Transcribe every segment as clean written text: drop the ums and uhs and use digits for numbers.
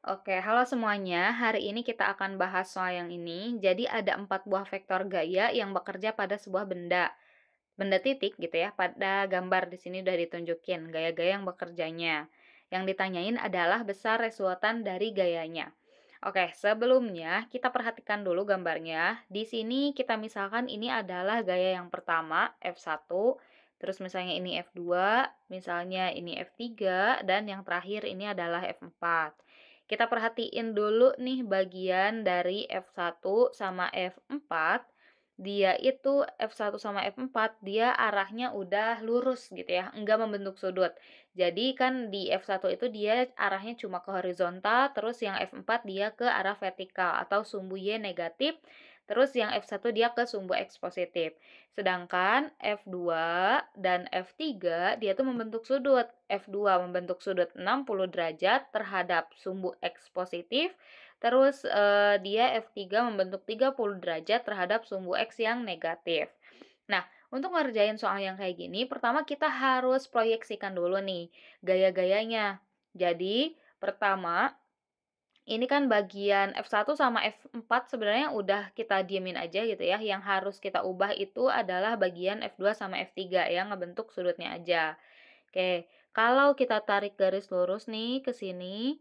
Oke, halo semuanya. Hari ini kita akan bahas soal yang ini. Jadi ada 4 buah vektor gaya yang bekerja pada sebuah benda. Benda titik gitu ya, pada gambar di sini udah ditunjukin gaya-gaya yang bekerjanya. Yang ditanyain adalah besar resultan dari gayanya. Oke, sebelumnya kita perhatikan dulu gambarnya. Di sini kita misalkan ini adalah gaya yang pertama, F1, terus misalnya ini F2, misalnya ini F3, dan yang terakhir ini adalah F4. Kita perhatiin dulu nih bagian dari F1 sama F4. Dia itu F1 sama F4, dia arahnya udah lurus gitu ya, enggak membentuk sudut. Jadi kan di F1 itu dia arahnya cuma ke horizontal, terus yang F4 dia ke arah vertikal atau sumbu Y negatif, terus yang F1 dia ke sumbu X positif. Sedangkan F2 dan F3 dia tuh membentuk sudut. F2 membentuk sudut 60 derajat terhadap sumbu X positif, terus dia F3 membentuk 30 derajat terhadap sumbu X yang negatif. Nah, untuk ngerjain soal yang kayak gini, pertama kita harus proyeksikan dulu nih gaya-gayanya. Jadi, pertama, ini kan bagian F1 sama F4 sebenarnya udah kita diemin aja gitu ya. Yang harus kita ubah itu adalah bagian F2 sama F3 yang ngebentuk sudutnya aja. Oke, kalau kita tarik garis lurus nih ke sini,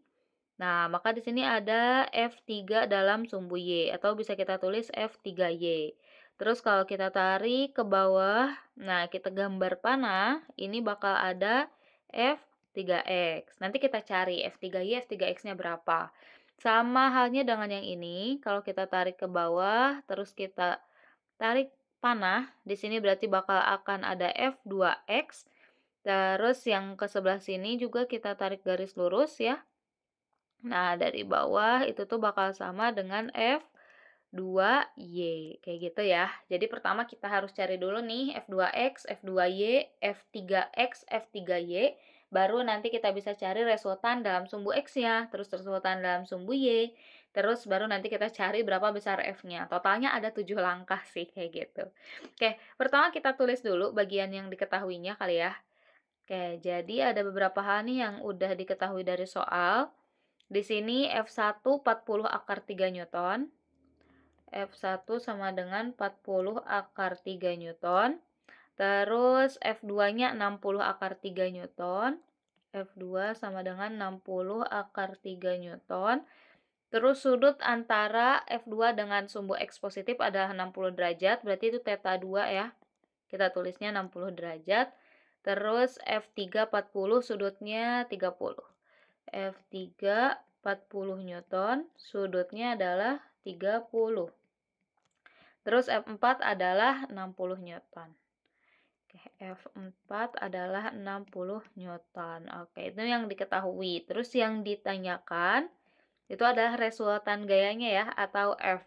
nah, maka di sini ada F3 dalam sumbu Y, atau bisa kita tulis F3Y. Terus kalau kita tarik ke bawah, nah kita gambar panah, ini bakal ada F3X. Nanti kita cari F3Y, F3X-nya berapa. Sama halnya dengan yang ini, kalau kita tarik ke bawah, terus kita tarik panah, di sini berarti bakal akan ada F2X. Terus yang ke sebelah sini juga kita tarik garis lurus ya. Nah, dari bawah itu tuh bakal sama dengan F2Y, kayak gitu ya. Jadi pertama kita harus cari dulu nih F2X, F2Y, F3X, F3Y, baru nanti kita bisa cari resultan dalam sumbu X-nya, terus resultan dalam sumbu Y, terus baru nanti kita cari berapa besar F-nya. Totalnya ada 7 langkah sih, kayak gitu. Oke, pertama kita tulis dulu bagian yang diketahuinya kali ya. Oke, jadi ada beberapa hal nih yang udah diketahui dari soal. Di sini F1 40 akar 3 Newton. F1 sama dengan 40 akar 3 Newton. Terus F2-nya 60 akar 3 Newton. F2 sama dengan 60 akar 3 Newton. Terus sudut antara F2 dengan sumbu X positif adalah 60 derajat, berarti itu theta 2 ya. Kita tulisnya 60 derajat. Terus F3 40, sudutnya 30. F3 40 Newton, sudutnya adalah 30. Terus F4 adalah 60 Newton. Oke, F4 adalah 60 Newton. Oke, itu yang diketahui. Terus yang ditanyakan itu adalah resultan gayanya ya, atau F.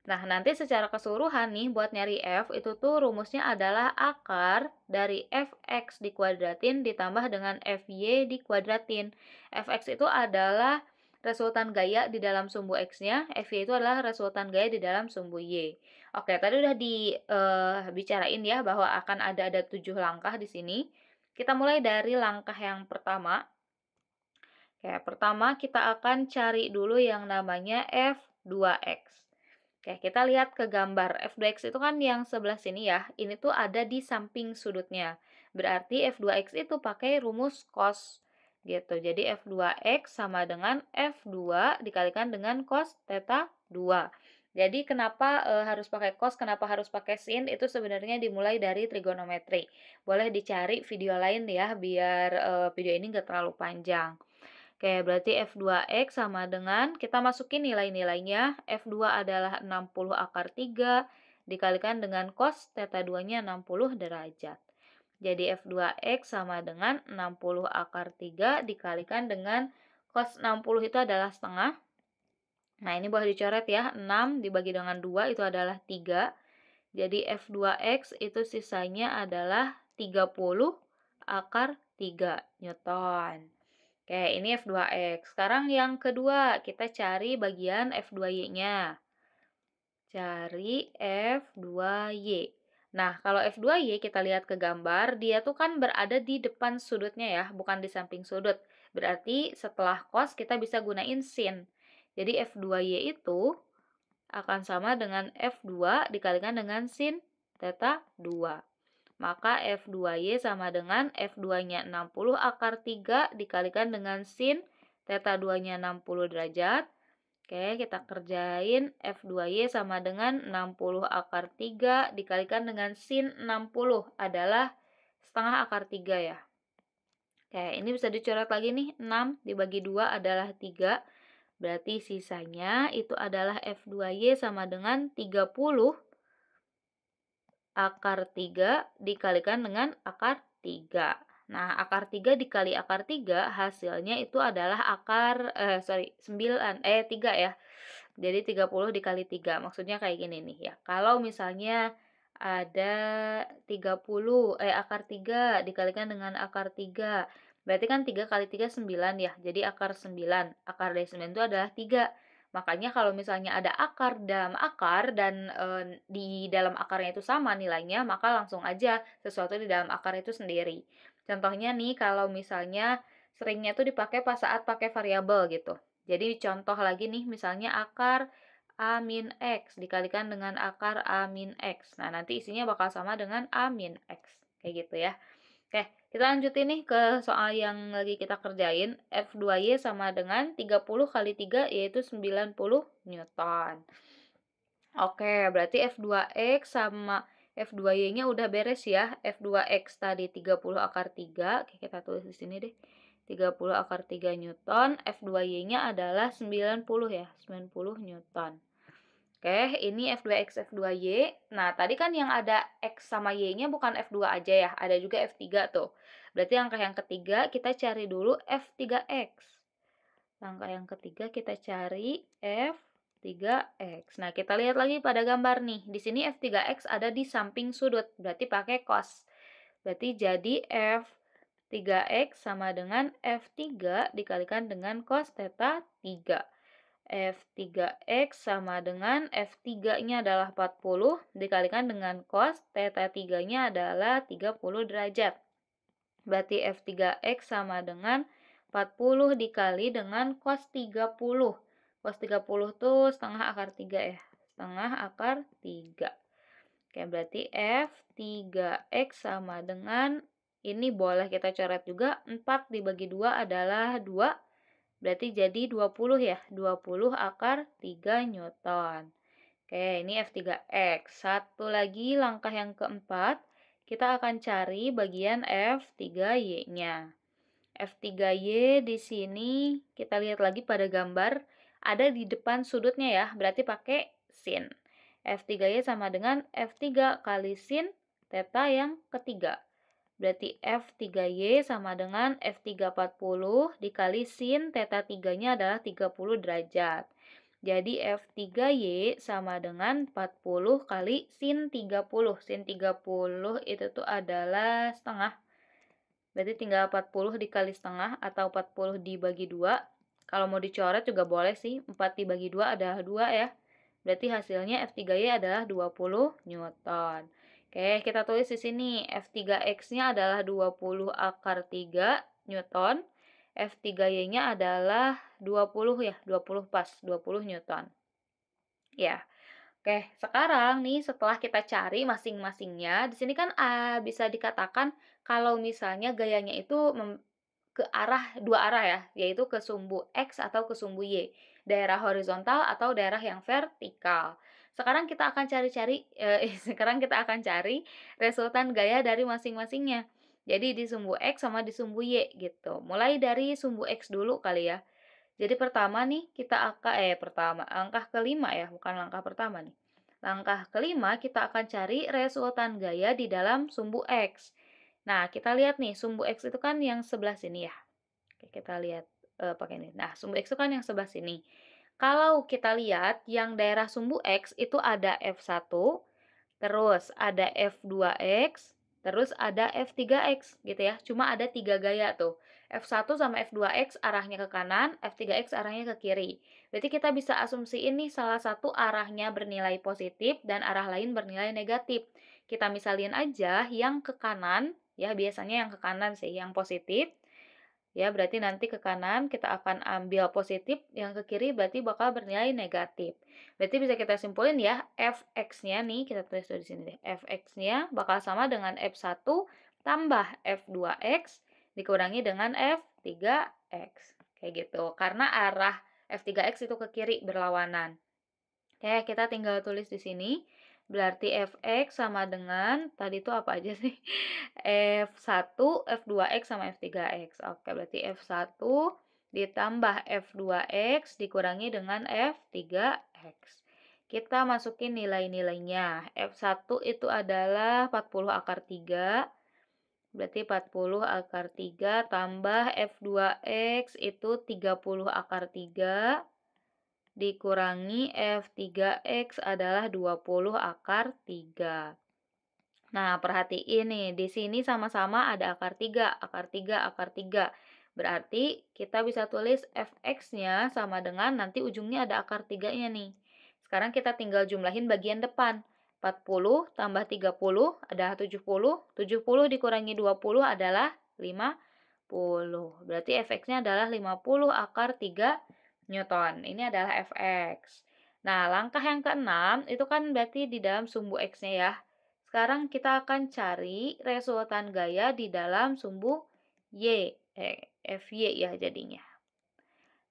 Nah, nanti secara keseluruhan nih buat nyari F itu tuh rumusnya adalah akar dari Fx dikuadratin ditambah dengan Fy dikuadratin. Fx itu adalah resultan gaya di dalam sumbu X-nya, Fy itu adalah resultan gaya di dalam sumbu Y. Oke, tadi udah dibicarain ya bahwa akan ada 7 langkah di sini. Kita mulai dari langkah yang pertama. Oke, pertama kita akan cari dulu yang namanya F2X. Oke, kita lihat ke gambar. F2X itu kan yang sebelah sini ya. Ini tuh ada di samping sudutnya. Berarti F2X itu pakai rumus cos gitu. Jadi F2X sama dengan F2 dikalikan dengan cos theta 2. Jadi kenapa harus pakai cos, kenapa harus pakai sin, itu sebenarnya dimulai dari trigonometri. Boleh dicari video lain ya, biar video ini nggak terlalu panjang. Oke, berarti F2X sama dengan, kita masukin nilai-nilainya, F2 adalah 60 akar 3, dikalikan dengan cos theta 2-nya 60 derajat. Jadi F2X sama dengan 60 akar 3 dikalikan dengan cos 60 itu adalah setengah. Nah, ini boleh dicoret ya, 6 dibagi dengan 2 itu adalah 3. Jadi F2X itu sisanya adalah 30 akar 3 Newton. Oke, ini F2X. Sekarang yang kedua, kita cari bagian F2Y-nya. Cari F2Y. Nah, kalau F2Y kita lihat ke gambar, dia tuh kan berada di depan sudutnya ya, bukan di samping sudut. Berarti setelah cos kita bisa gunain sin. Jadi F2Y itu akan sama dengan F2 dikalikan dengan sin theta 2. Maka F2Y sama dengan F2-nya 60 akar 3 dikalikan dengan sin theta 2-nya 60 derajat. Oke, kita kerjain F2Y sama dengan 60 akar 3 dikalikan dengan sin 60 adalah setengah akar 3 ya. Oke, ini bisa dicoret lagi nih, 6 dibagi 2 adalah 3. Berarti sisanya itu adalah F2Y sama dengan 30 akar 3 dikalikan dengan akar 3. Nah, akar 3 dikali akar 3 hasilnya itu adalah 3 ya. Jadi 30 dikali 3. Maksudnya kayak gini nih ya. Kalau misalnya ada 30 akar 3 dikalikan dengan akar 3. Berarti kan 3 kali 3 9 ya. Jadi akar 9. Akar dari 9 itu adalah 3. Makanya kalau misalnya ada akar dalam akar dan di dalam akarnya itu sama nilainya, maka langsung aja sesuatu di dalam akar itu sendiri. Contohnya nih kalau misalnya seringnya tuh dipakai pas saat pakai variabel gitu. Jadi contoh lagi nih misalnya akar A min X dikalikan dengan akar A min X. Nah, nanti isinya bakal sama dengan A min X. Kayak gitu ya. Oke, kita lanjutin nih ke soal yang lagi kita kerjain. F2Y sama dengan 30 kali 3 yaitu 90 Newton. Oke, berarti F2X sama F2Y-nya udah beres ya. F2X tadi 30 akar 3. Oke, kita tulis di sini deh. 30 akar 3 Newton. F2Y-nya adalah 90 ya. 90 Newton. Oke, ini F2X, F2Y. Nah, tadi kan yang ada X sama Y-nya bukan F2 aja ya, ada juga F3 tuh. Berarti langkah yang ketiga kita cari dulu F3X. Langkah yang ketiga kita cari F3X. Nah, kita lihat lagi pada gambar nih. Di sini F3X ada di samping sudut, berarti pakai cos. Berarti jadi F3X sama dengan F3 dikalikan dengan cos theta 3. F3X sama dengan F3-nya adalah 40 dikalikan dengan cos theta 3-nya adalah 30 derajat. Berarti F3X sama dengan 40 dikali dengan cos 30. Cos 30 tuh setengah akar 3 ya. Setengah akar 3. Oke, berarti F3X sama dengan, ini boleh kita coret juga, 4 dibagi 2 adalah 2. Berarti jadi 20 ya, 20 akar 3 Newton. Oke, ini F3X. Satu lagi langkah yang keempat, kita akan cari bagian F3Y-nya. F3Y di sini kita lihat lagi pada gambar, ada di depan sudutnya ya, berarti pakai sin. F3Y sama dengan F3 kali sin theta yang ketiga. Berarti F3Y sama dengan F340 dikali sin theta 3-nya adalah 30 derajat. Jadi F3Y sama dengan 40 kali sin 30. Sin 30 itu tuh adalah setengah. Berarti tinggal 40 dikali setengah atau 40 dibagi 2. Kalau mau dicoret juga boleh sih. 4 dibagi 2 adalah 2 ya. Berarti hasilnya F3Y adalah 20 Newton. Oke, kita tulis di sini F3X-nya adalah 20 akar 3 Newton. F3Y-nya adalah 20 ya, 20 pas, 20 Newton. Ya. Oke, sekarang nih setelah kita cari masing-masingnya, di sini kan bisa dikatakan kalau misalnya gayanya itu ke arah dua arah ya, yaitu ke sumbu X atau ke sumbu Y, daerah horizontal atau daerah yang vertikal. Sekarang kita akan sekarang kita akan cari resultan gaya dari masing-masingnya. Jadi di sumbu X sama di sumbu Y gitu. Mulai dari sumbu X dulu kali ya. Jadi pertama nih langkah kelima ya, bukan langkah pertama nih. Langkah kelima kita akan cari resultan gaya di dalam sumbu X. Nah, kita lihat nih, sumbu X itu kan yang sebelah sini ya. Oke, kita lihat pakai ini. Nah, sumbu X itu kan yang sebelah sini. Kalau kita lihat yang daerah sumbu X itu ada F1, terus ada F2X, terus ada F3X gitu ya. Cuma ada 3 gaya tuh. F1 sama F2X arahnya ke kanan, F3X arahnya ke kiri. Berarti kita bisa asumsi ini salah satu arahnya bernilai positif dan arah lain bernilai negatif. Kita misalin aja yang ke kanan, ya biasanya yang ke kanan sih, yang positif. Ya, berarti nanti ke kanan kita akan ambil positif, yang ke kiri berarti bakal bernilai negatif. Berarti bisa kita simpulin ya, fx-nya nih, kita tulis di sini deh. Fx-nya bakal sama dengan f1 tambah f2x dikurangi dengan f3x. Kayak gitu. Karena arah f3x itu ke kiri berlawanan. Oke, kita tinggal tulis di sini. Berarti fx sama dengan, tadi itu apa aja sih? F1, F2x sama F3x. Oke, berarti F1 ditambah F2x dikurangi dengan F3x. Kita masukin nilai-nilainya. F1 itu adalah 40 akar 3. Berarti 40 akar 3 tambah F2x itu 30 akar 3 dikurangi F3x adalah 20 akar 3. Nah, perhatiin nih, di sini sama-sama ada akar 3, akar 3, akar 3. Berarti kita bisa tulis fx-nya sama dengan nanti ujungnya ada akar 3-nya nih. Sekarang kita tinggal jumlahin bagian depan. 40 tambah 30 adalah 70. 70 dikurangi 20 adalah 50. Berarti fx-nya adalah 50 akar 3 Newton. Ini adalah fx. Nah, langkah yang keenam itu kan berarti di dalam sumbu x-nya ya. Sekarang kita akan cari resultan gaya di dalam sumbu y, fy ya jadinya.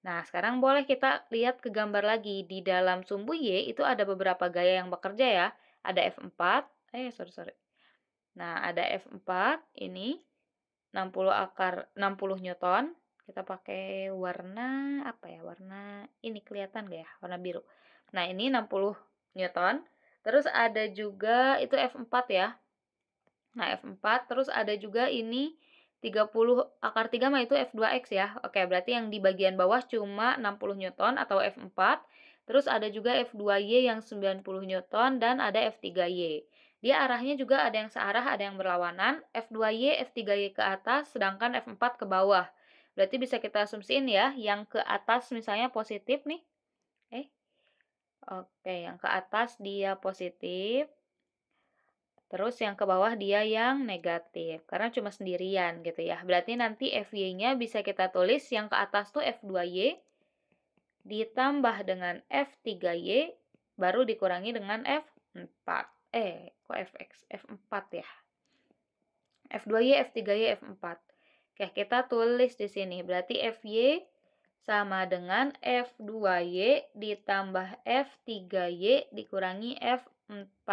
Nah, sekarang boleh kita lihat ke gambar lagi. Di dalam sumbu y itu ada beberapa gaya yang bekerja ya. Ada F4, sorry. Nah, ada F4 ini 60 Newton. Kita pakai warna apa ya? Warna ini kelihatan gak ya? Warna biru. Nah, ini 60 Newton. Terus ada juga itu F4 ya. Nah, F4 terus ada juga ini 30 akar 3 mah itu F2x ya. Oke, berarti yang di bagian bawah cuma 60 Newton atau F4. Terus ada juga F2y yang 90 Newton dan ada F3y. Dia arahnya juga ada yang searah, ada yang berlawanan. F2y, F3y ke atas, sedangkan F4 ke bawah. Berarti bisa kita asumsiin ya, yang ke atas misalnya positif nih. Oke, yang ke atas dia positif. Terus yang ke bawah dia yang negatif. Karena cuma sendirian gitu ya. Berarti nanti FY-nya bisa kita tulis yang ke atas tuh F2Y ditambah dengan F3Y baru dikurangi dengan F4. Kok Fx? F4 ya. F2Y, F3Y, F4. Oke, kita tulis di sini. Berarti Fy sama dengan F2Y ditambah F3Y dikurangi F4.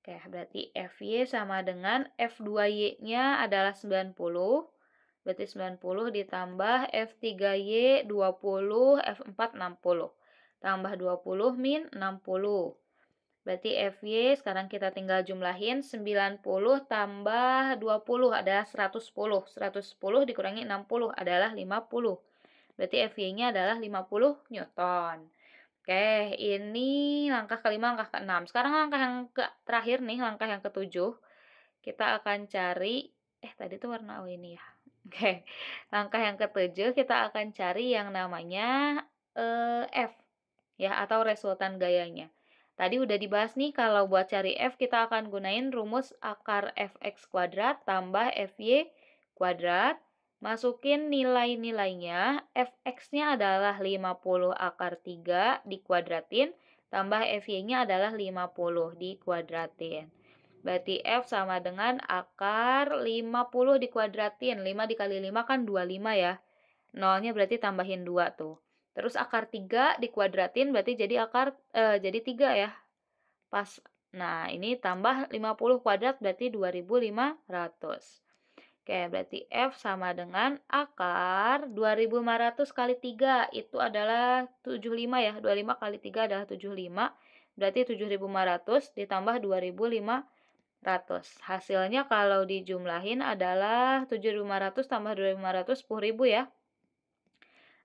Oke, berarti Fy sama dengan F2Y-nya adalah 90. Berarti 90 ditambah F3Y 20, F4 60. Tambah 20 min 60. Berarti Fy sekarang kita tinggal jumlahin 90 tambah 20 adalah 110. 110 dikurangi 60 adalah 50. Berarti Fy-nya adalah 50 Newton. Oke, ini langkah kelima, langkah keenam. Sekarang langkah yang terakhir nih, langkah yang ketujuh. Kita akan cari, tadi tuh warna ini ya. Oke, langkah yang ketujuh kita akan cari yang namanya F, ya, atau resultan gayanya. Tadi udah dibahas nih, kalau buat cari F kita akan gunain rumus akar Fx kuadrat tambah Fy kuadrat. Masukin nilai-nilainya, Fx-nya adalah 50 akar 3 dikuadratin, tambah Fy-nya adalah 50 dikuadratin. Berarti F sama dengan akar 50 dikuadratin. 5 dikali 5 kan 25 ya. Nolnya berarti tambahin 2 tuh. Terus akar 3 dikuadratin berarti jadi jadi 3 ya. Pas. Nah, ini tambah 50 kuadrat berarti 2500. Oke, berarti F sama dengan akar 2500 kali 3 itu adalah 75 ya. 25 kali 3 adalah 75. Berarti 7500 ditambah 2500. Hasilnya kalau dijumlahin adalah 7500 tambah 2500 10.000 ya.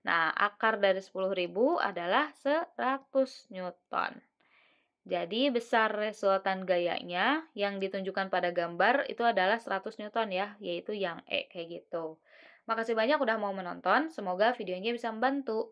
Nah, akar dari 10.000 adalah 100 Newton. Jadi, besar resultan gayanya yang ditunjukkan pada gambar itu adalah 100 Newton ya, yaitu yang E, kayak gitu. Makasih banyak udah mau menonton, semoga videonya bisa membantu.